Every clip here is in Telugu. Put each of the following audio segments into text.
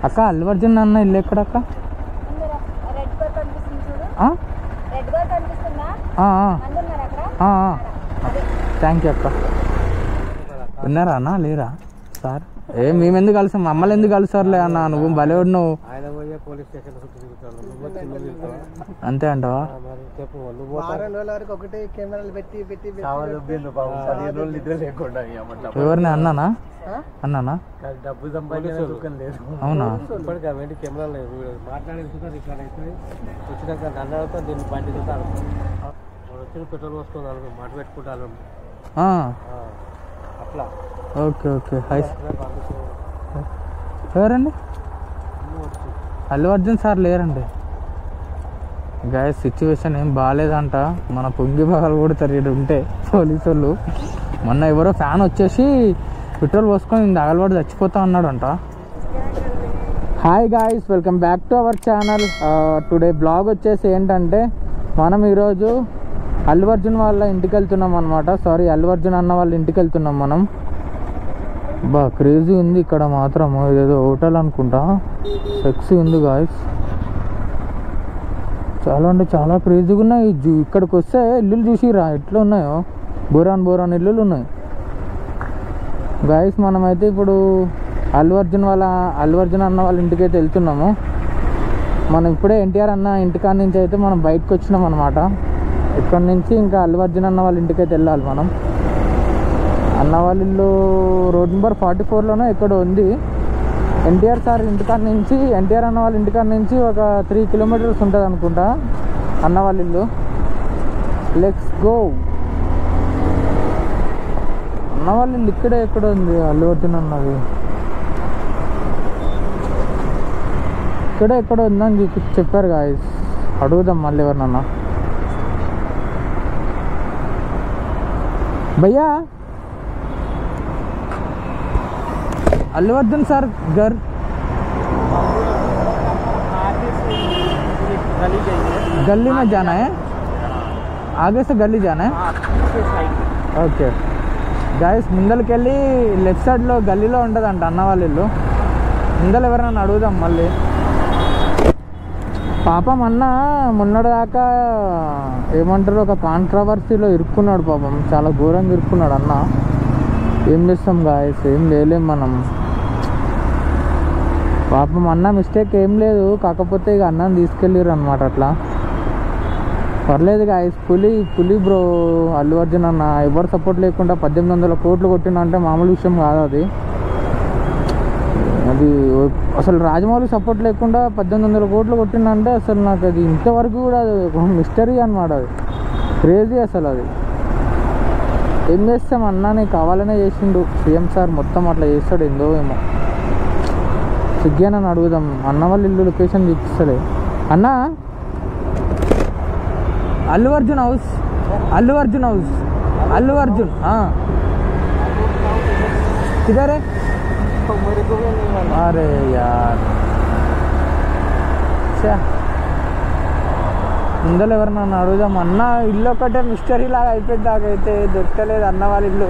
అక్క అల్లు అర్జున్ అన్న ఇల్లు ఎక్కడ అక్క? థ్యాంక్ యూ అక్క. విన్నారా అన్న? లేరా సార్? మేము ఎందుకు కలిసాం, మమ్మల్ని ఎందుకు కలిసారులే అన్న, నువ్వు బలేవాడు నువ్వు. అంతే అంటావా? ఎవరిని అన్నానా? అన్నానా? అవునా? పెట్రోల్ పోసుకున్నాను, మాట పెట్టుకుంటాను. Okay okay. ఎవరండి? అల్లు అర్జున్ సార్ లేరండి. గాయస్ సిచ్యువేషన్ ఏం బాగాలేదంట, మన పొంగి భాగాలు కొడతారు ఇక్కడ ఉంటే పోలీసు వాళ్ళు. మొన్న ఎవరో ఫ్యాన్ వచ్చేసి పెట్రోల్ పోసుకొని అగలవాడు చచ్చిపోతా అన్నాడంట. Hi guys, welcome back to our channel. Today blog వచ్చేసి ఏంటంటే, మనం ఈరోజు అల్లు అర్జున్ వాళ్ళ ఇంటికి వెళ్తున్నాం అనమాట. సారీ, అల్లు అర్జున్ అన్న వాళ్ళ ఇంటికి వెళ్తున్నాం మనం. బా క్రేజీ ఉంది ఇక్కడ మాత్రం, ఇదేదో హోటల్ అనుకుంటా, సెక్సీ ఉంది గాయస్. చాలా అంటే చాలా క్రేజీగా ఉన్నాయి. ఇక్కడికి వస్తే ఇల్లులు చూసిరా ఎట్లా ఉన్నాయో, బోరాన్ ఇల్లులు ఉన్నాయి గాయస్. మనమైతే ఇప్పుడు అల్లు అర్జున్ అన్న వాళ్ళ ఇంటికి అయితే వెళ్తున్నాము. మనం ఇప్పుడే ఎన్టీఆర్ అన్న ఇంటికాడ నుంచి అయితే మనం బయటకు వచ్చినాం అనమాట. ఇక్కడ నుంచి ఇంకా అల్లు అర్జున్ అన్న వాళ్ళ ఇంటికి అయితే వెళ్ళాలి మనం. అన్న వాళ్ళ ఇల్లు రోడ్ నెంబర్ 44లోనే ఎక్కడో ఉంది. ఎన్టీఆర్ అన్న వాళ్ళ ఇంటికాడ నుంచి ఒక 3 కిలోమీటర్స్ ఉంటుంది అనుకుంటా అన్న వాళ్ళ ఇల్లు. Let's go. అన్న వాళ్ళ ఇల్లు ఇక్కడే ఎక్కడ ఉంది, అల్లు అర్జున్ అన్నది ఇక్కడే ఎక్కడ ఉందని చెప్పారు గాయస్. అడుగుదాం మళ్ళీ ఎవరినన్నా. भैया अल्लू अर्जुन सर घर गली में जाना है, आगे से गली जाना है. ఓకే గాయస్, ముందరికెళ్ళి లెఫ్ట్ సైడ్లో గల్లీలో ఉంటుందంట అన్న వాళ్ళ ఇల్లు. ముందర ఎవరైనా అడుగుదాం మళ్ళీ. పాపం అన్న మొన్నటిదాకా ఏమంటారు, ఒక కాంట్రవర్సీలో ఇరుక్కున్నాడు పాపం, చాలా ఘోరంగా ఇరుక్కున్నాడు అన్న. ఏం చేస్తాం గాయస్, ఏం చేయలేం మనం. పాపం అన్న మిస్టేక్ ఏం లేదు, కాకపోతే ఇక అన్నని తీసుకెళ్ళారు అనమాట. అట్లా పర్లేదు గాయస్. పులి బ్రో అల్లు అర్జున్ అన్న. ఎవరు సపోర్ట్ లేకుండా 1800 కోట్లు కొట్టినంటే మామూలు విషయం కాదు అది. అసలు రాజమౌళి సపోర్ట్ లేకుండా 1800 కోట్లు కొట్టిందంటే అసలు నాకు అది ఇంతవరకు కూడా మిస్టరీ అనమాట. అది క్రేజీ అసలు. అది ఏం చేస్తాం, అన్నని కావాలనే చేసిండు సీఎం సార్. మొత్తం అట్లా చేస్తాడు ఏందో ఏమో. స్విగ్గీ అని అడుగుదాం. అన్న వాళ్ళ ఇల్లు లొకేషన్ చూపిస్తాడే అన్న. అల్లు అర్జున్ హౌస్ కిధర్ హై? అరే యార్, ముందర ఎవరన్నా అడుగుదాం. అన్న ఇల్లు ఒకటే మిస్టరీ లాగా అయిపోయింది. నాకైతే దొరకలేదు అన్న వాళ్ళ ఇల్లు.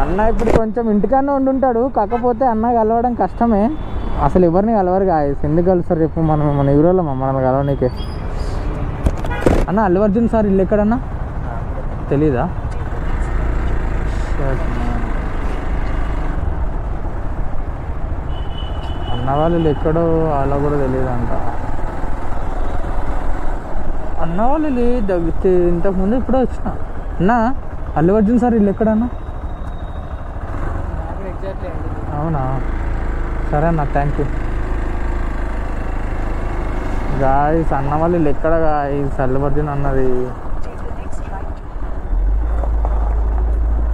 అన్న ఇప్పుడు కొంచెం ఇంటికన్నా ఉండుంటాడు, కాకపోతే అన్న కలవడం కష్టమే. అసలు ఎవరిని కలవరు గాయస్. ఎందుకు కలుస్తారు చెప్పు, మన ఊరోళ్ళ మనల్ని కలవనీకే. అన్న అల్లు అర్జున్ సార్ ఇల్లు ఎక్కడన్నా తెలీదా? అన్న వాళ్ళు ఎక్కడో అలా కూడా తెలియదు అంట. అన్న వాళ్ళు దగ్గర ఇంతకుముందు ఇప్పుడే వచ్చిన. అన్న అల్లు అర్జున్ సార్ ఇల్లు ఎక్కడన్నా? అవునా, సరే అన్న, థ్యాంక్ యూ గాయస్. అన్న వాళ్ళు ఇల్లు ఎక్కడ గాయస్? అల్లు అర్జున్ అన్నది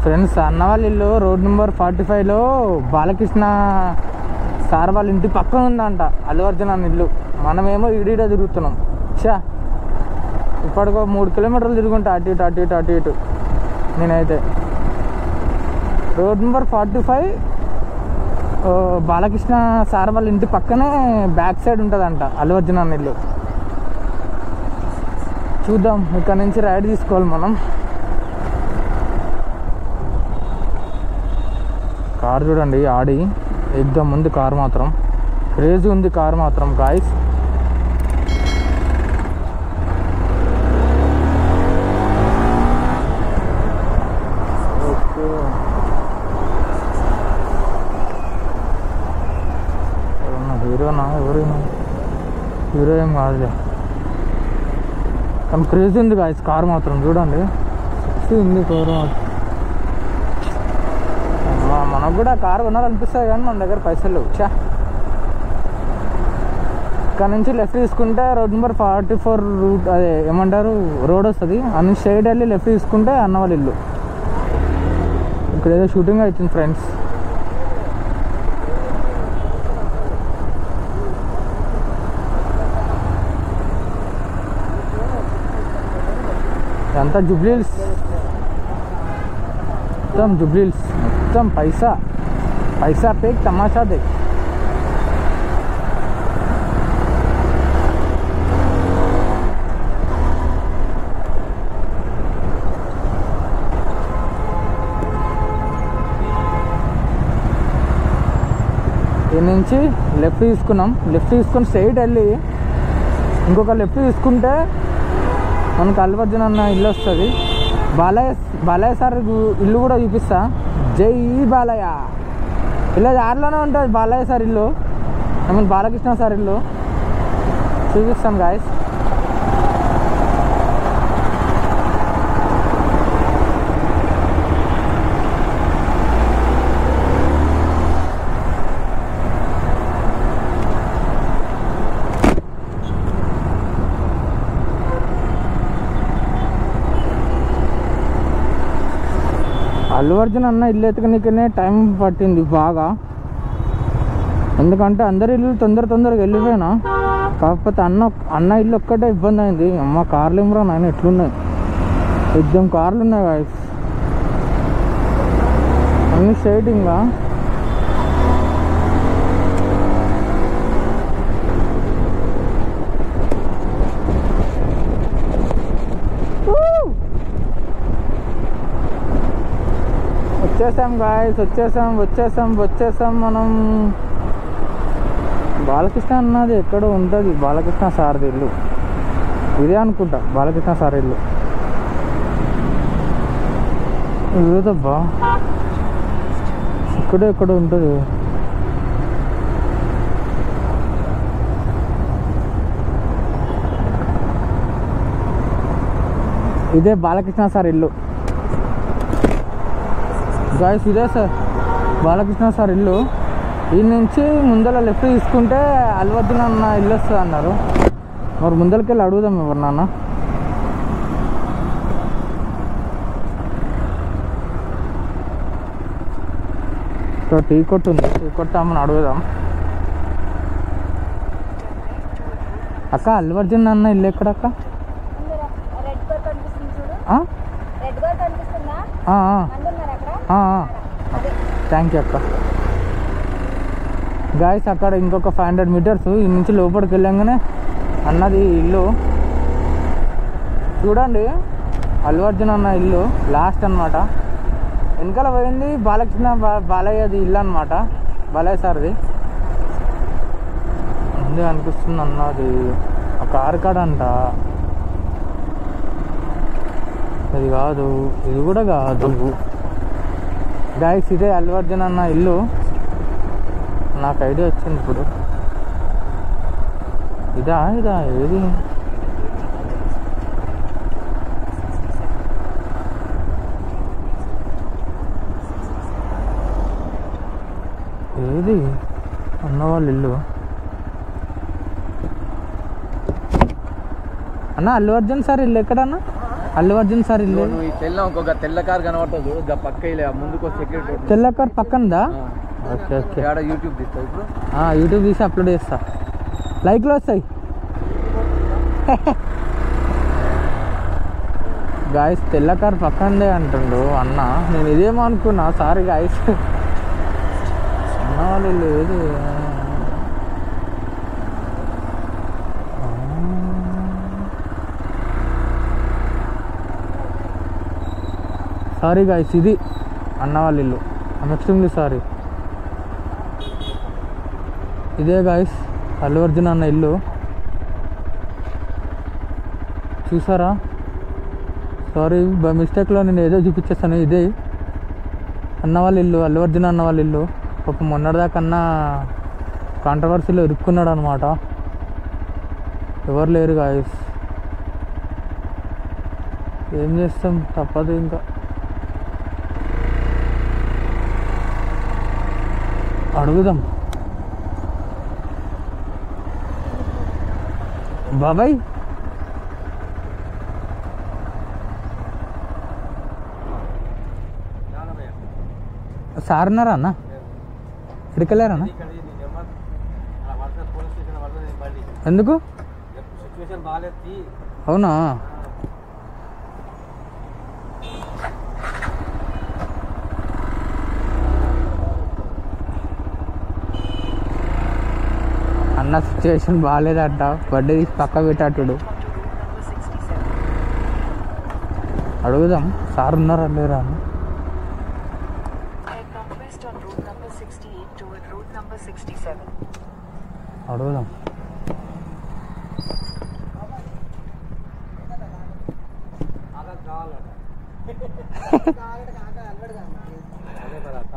ఫ్రెండ్స్. అన్న వాళ్ళ ఇల్లు రోడ్ నెంబర్ 45లో బాలకృష్ణ సార్ వాళ్ళ ఇంటి పక్కన ఉందంట అల్లు అర్జున్ అన్న ఇల్లు. మనమేమో ఈడీడ తిరుగుతున్నాం. ఇప్పటికో 3 కిలోమీటర్లు తిరుగుంటా అటు ఇటు. నేనైతే రోడ్ నెంబర్ 45 బాలకృష్ణ సార్ వాళ్ళ ఇంటి పక్కనే బ్యాక్ సైడ్ ఉంటుందంట అల్లు అర్జున్ అన్న ఇల్లు. చూద్దాం, ఇక్కడ నుంచి రైడ్ తీసుకోవాలి మనం. కార్ చూడండి, ఆడి ఎగ్దమ్ ఉంది కార్ మాత్రం, క్రేజీ ఉంది కార్ మాత్రం గాయస్. హీరోనా ఎవరైనా, హీరో ఏం కాదులే, కానీ క్రేజీ ఉంది గాయస్ కార్ మాత్రం. చూడండి ఉంది కారు. మనకు కూడా కారు కొనాలనిపిస్తుంది కానీ మన దగ్గర పైసలు లేవు. చా, ఇక్కడ నుంచి లెఫ్ట్ తీసుకుంటే రోడ్ నెంబర్ 44 రూట్, అదే ఏమంటారు రోడ్ వస్తుంది. అన్ని స్ట్రైట్ వెళ్ళి లెఫ్ట్ తీసుకుంటే అన్న వాళ్ళ ఇల్లు. ఇక్కడ ఏదో షూటింగ్ అవుతుంది ఫ్రెండ్స్. అంతా జుబ్లీహిల్స్, మొత్తం జుబ్లీహిల్స్, మొత్తం పైసా పైసా పేక్ తమాషా దే. దీని నుంచి లెఫ్ట్ తీసుకున్నాం, లెఫ్ట్ తీసుకొని స్ట్రైట్ వెళ్ళి ఇంకొక లెఫ్ట్ తీసుకుంటే మనకు అల్లు అర్జున్ అన్న ఇల్లు వస్తుంది. బాలయ్య సార్ ఇల్లు కూడా చూపిస్తా. జై బాలయ్య. ఇలా దారిలోనే ఉంటుంది బాలయ్య సార్ ఇల్లు, ఐ మీన్ బాలకృష్ణ సార్ ఇల్లు. చూపిస్తాం గాయస్. అల్లు అర్జున్ అన్న ఇల్లు ఎత్తుకనికనే టైం పట్టింది బాగా, ఎందుకంటే అందరి ఇల్లు తొందరగా వెళ్ళిపోయినా. కాకపోతే అన్న ఇల్లు ఒక్కటే ఇబ్బంది అయింది. అమ్మ కార్లు ఏమరా నాయన ఎట్లున్నాయి, ఎగ్జామ్ కార్లు ఉన్నాయి గాయస్, అన్ని స్ట్రైటింగ్గా. వచ్చేసాం గాయస్, వచ్చేసాం మనం. బాలకృష్ణ అన్నది ఎక్కడో ఉంటుంది, బాలకృష్ణ సార్ది ఇల్లు ఇదే అనుకుంటా, బాలకృష్ణ సార్ ఇల్లు ఇదేదబ్బా, ఇక్కడే ఎక్కడో ఉంటుంది. ఇదే బాలకృష్ణ సార్ ఇల్లు గాయస్, ఇదే సార్ బాలకృష్ణ సార్ ఇల్లు. ఈ నుంచి ముందర లెఫ్ట్ తీసుకుంటే అల్లు అర్జున్ అన్న ఇల్లు వస్తుంది అన్నారు. మరి ముందరికి వెళ్ళి అడుగుదాం ఎవరు నాన్న. టీ కొట్టు ఉంది, టీ కొట్టామని అడుగుదాం. అక్క అల్లు అర్జున్ అన్న ఇల్లు ఎక్కడక్క? థ్యాంక్ యూ అక్క. గాయస్ అక్కడ ఇంకొక 500 మీటర్స్ ఈ నుంచి లోపలికి వెళ్ళంగానే అన్నది ఇల్లు. చూడండి అల్లు అర్జున్ అన్న ఇల్లు లాస్ట్ అనమాట. వెనకాల పోయింది బాలకృష్ణ బాలయ్యది ఇల్లు అనమాట, బాలయ్య సార్ది. ముందే అనిపిస్తుంది అన్నది ఆ కారు కాడ అంట. ఇది కాదు, ఇది కూడా కాదు గాయస్, ఇదే అల్లు అర్జున్ అన్న ఇల్లు. నాకు ఐడియా వచ్చింది ఇప్పుడు. ఇదా ఏది? ఏది అన్నవాళ్ళ ఇల్లు? అన్న అల్లు అర్జున్ సార్ ఇల్లు ఎక్కడన్నా? అల్లు అర్జున్ సార్ ఇల్లు ఇంకొక తెల్ల కార్ కనబడుతుంది చూడు, పక్క ముందుకు సెక్యూరిటీ తెల్ల కార్ పక్కనదా? Okay okay. యూట్యూబ్ తీస్తా ఇప్పుడు, యూట్యూబ్ తీసి అప్లోడ్ చేస్తా, లైక్లు వస్తాయి. గాయస్ తెల్ల కార్ పక్కనే అంటుండు అన్న, నేను ఇదేమో అనుకున్నా. సారీ గాయస్, అన్న వాళ్ళు లేదు. సారీ గాయస్, ఇది అన్న వాళ్ళ ఇల్లు. I'm extremely sorry. ఇదే గాయస్ అల్లు అర్జున్ అన్న ఇల్లు చూసారా. సారీ బై మిస్టేక్లో నేను ఏదో చూపించేస్తాను. ఇదే అన్న వాళ్ళ ఇల్లు, అల్లు అర్జున్ అన్న వాళ్ళ ఇల్లు. ఒక మొన్నటిదాకన్నా కాంట్రవర్సీలో ఇరుక్కున్నాడు అనమాట. ఎవరు లేరు గాయస్, ఏం చేస్తాం, తప్పదు ఇంకా. అడుగుదాం. బాబాయ్ సార్ ఉన్నారా అన్న? ఇక్కడికెళ్ళారా అన్న? ఎందుకు? అవునా? అన్న సిచ్యువేషన్ బాగాలేదంట, బర్త్డే తీసి పక్క పెట్టాడు. అడుగుదాం సార్ ఉన్నారా లేరా అని. అడుగుదాం.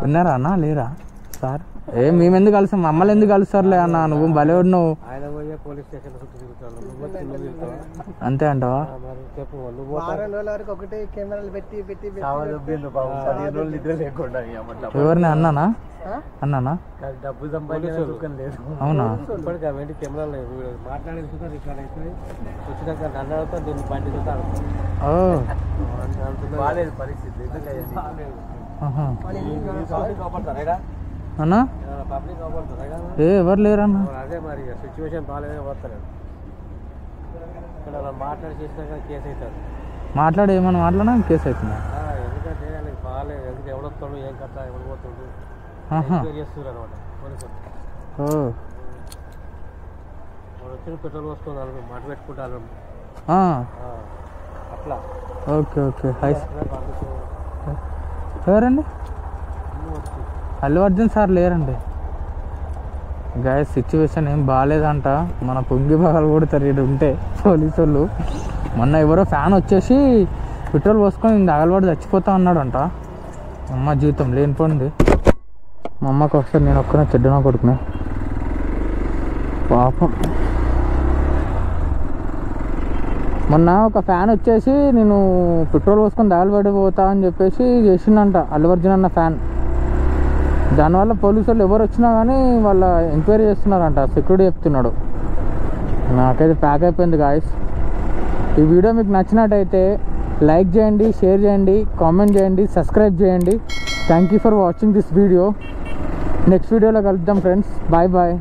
ఉన్నారా అన్న లేరా సార్? మేము ఎందుకు కలుస్తాం, మమ్మల్ని ఎందుకు కలుస్తారులే అన్న, నువ్వు భలే ఉన్నావు. అంతే అంటావా? ఎవరిని అన్నానా? అన్నానా? అవునా? అన్నా ఎవరు లేరన్నా? అదే మరి సిచ్యువేషన్ బాగాలేదని పోతారు. ఇక్కడ మాట్లాడి చేసినాక కేసు అవుతారు. మాట్లాడి ఏమన్నా మాట్లాడినా కేసు అవుతుందా? ఎందుకంటే వాళ్ళకి బాగాలేదు, ఎందుకు ఎవడొస్తాడు, ఏం కథ, ఎవడు పోతాడు చేస్తున్నారు అనమాట పోలీసులు. వచ్చిన పెట్రోల్ పోసుకున్నారు, మాట పెట్టుకుంటారు అట్లా. Okay okay. ఎవరండి? అల్లు అర్జున్ సార్ లేరండి. గాయస్ సిచ్యువేషన్ ఏం బాగాలేదంట, మన పొంగి భాగాలు కొడతారు ఇక్కడ ఉంటే పోలీసు వాళ్ళు. మొన్న ఎవరో ఫ్యాన్ వచ్చేసి పెట్రోల్ పోసుకొని అగలవాడు చచ్చిపోతా అన్నాడంట. అమ్మ జీవితం లేనిపోయింది. మా అమ్మకి వస్తే నేను ఒక్కనే చెడ్డనా కొడుకునే పాపం. మొన్న ఒక ఫ్యాన్ వచ్చేసి నేను పెట్రోల్ పోసుకొని తగలబడిపోతా అని చెప్పేసి చేసిండంట అల్లు అర్జున్ అన్న ఫ్యాన్. దానివల్ల పోలీసు వాళ్ళు ఎవరు వచ్చినా కానీ వాళ్ళ ఎంక్వైరీ చేస్తున్నారంట, సెక్యూరిటీ చెప్తున్నాడు. నాకైతే ప్యాక్ అయిపోయింది గాయస్. ఈ వీడియో మీకు నచ్చినట్టయితే లైక్ చేయండి, షేర్ చేయండి, కామెంట్ చేయండి, సబ్స్క్రైబ్ చేయండి. Thank you for watching this video. Next వీడియోలో కలుద్దాం ఫ్రెండ్స్. Bye bye.